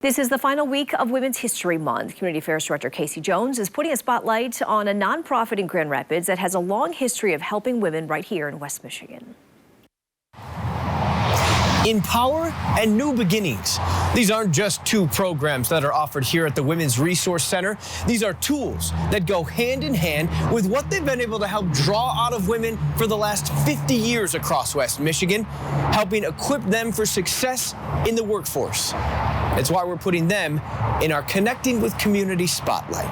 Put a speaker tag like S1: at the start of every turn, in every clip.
S1: This is the final week of Women's History Month. Community Affairs Director Casey Jones is putting a spotlight on a nonprofit in Grand Rapids that has a long history of helping women right here in West Michigan.
S2: Empower and New Beginnings. These aren't just two programs that are offered here at the Women's Resource Center. These are tools that go hand in hand with what they've been able to help draw out of women for the last 50 years across West Michigan, helping equip them for success in the workforce. That's why we're putting them in our Connecting with Community Spotlight.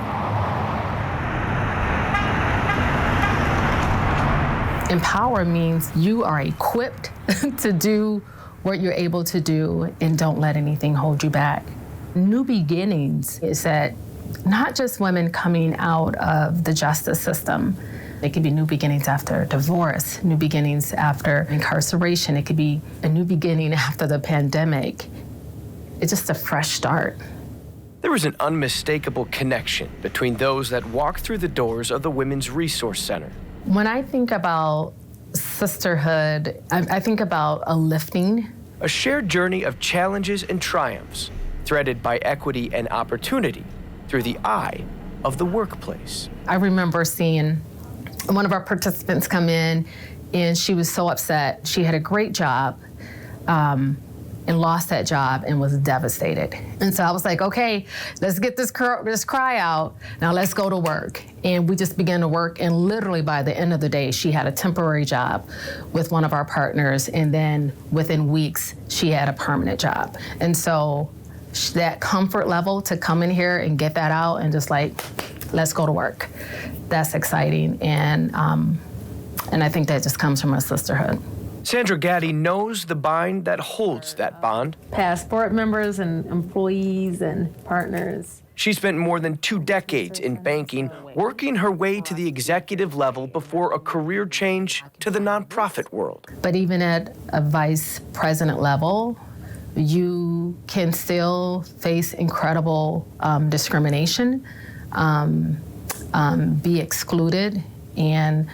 S3: Empower means you are equipped to do what you're able to do and don't let anything hold you back. New Beginnings is that not just women coming out of the justice system. It could be new beginnings after divorce, new beginnings after incarceration. It could be a new beginning after the pandemic. It's just a fresh start.
S2: There is an unmistakable connection between those that walk through the doors of the Women's Resource Center.
S3: When I think about sisterhood, I think about a lifting.
S2: A shared journey of challenges and triumphs, threaded by equity and opportunity through the eye of the workplace.
S3: I remember seeing one of our participants come in, and she was so upset. She had a great job and lost that job and was devastated. And so I was like, okay, let's get this cry out. Now let's go to work. And we just began to work, and literally by the end of the day, she had a temporary job with one of our partners, and then within weeks, she had a permanent job. And so that comfort level to come in here and get that out and just like, let's go to work, that's exciting. And I think that just comes from a sisterhood.
S2: Sandra Gaddy knows the bind that holds that bond.
S4: Past board members and employees and partners.
S2: She spent more than 2 decades in banking, working her way to the executive level before a career change to the nonprofit world.
S3: But even at a vice president level, you can still face incredible discrimination, be excluded, and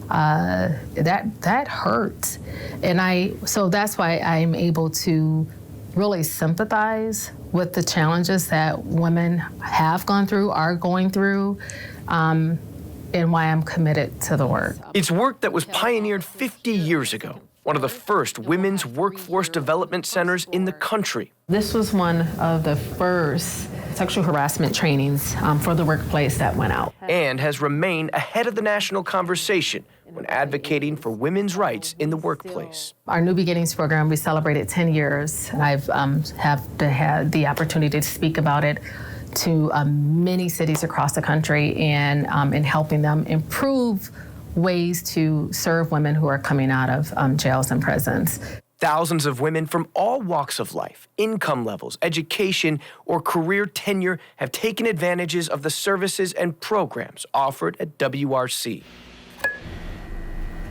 S3: that hurts. And so that's why I'm able to really sympathize with the challenges that women have gone through, are going through, and why I'm committed to the work.
S2: It's work that was pioneered 50 years ago, one of the first women's workforce development centers in the country.
S3: This was one of the first sexual harassment trainings for the workplace that went out.
S2: And has remained ahead of the national conversation when advocating for women's rights in the workplace.
S3: Our New Beginnings program, we celebrated 10 years. I've had the opportunity to speak about it to many cities across the country and in helping them improve ways to serve women who are coming out of jails and prisons.
S2: Thousands of women from all walks of life, income levels, education, or career tenure have taken advantages of the services and programs offered at WRC.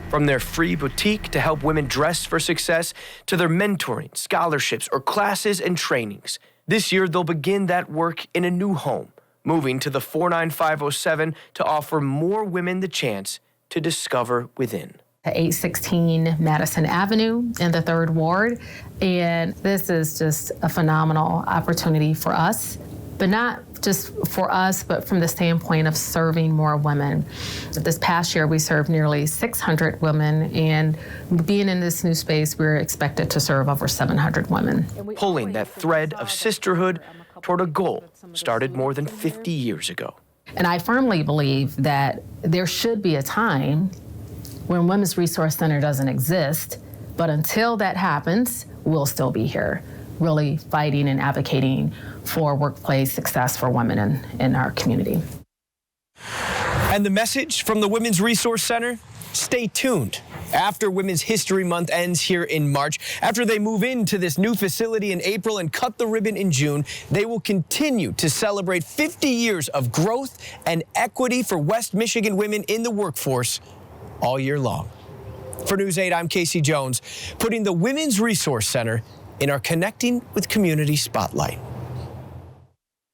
S2: From their free boutique to help women dress for success, to their mentoring, scholarships, or classes and trainings, this year they'll begin that work in a new home, moving to the 49507 to offer more women the chance to discover within.
S3: 816 Madison Avenue in the 3rd Ward. And this is just a phenomenal opportunity for us, but not just for us, but from the standpoint of serving more women. This past year, we served nearly 600 women, and being in this new space, we're expected to serve over 700 women.
S2: Pulling that thread of sisterhood toward a goal started more than 50 years ago.
S3: And I firmly believe that there should be a time when Women's Resource Center doesn't exist, but until that happens, we'll still be here, really fighting and advocating for workplace success for women in our community.
S2: And the message from the Women's Resource Center? Stay tuned. After Women's History Month ends here in March, after they move into this new facility in April and cut the ribbon in June, they will continue to celebrate 50 years of growth and equity for West Michigan women in the workforce all year long. For News 8, I'm Casey Jones, putting the Women's Resource Center in our Connecting with Community Spotlight.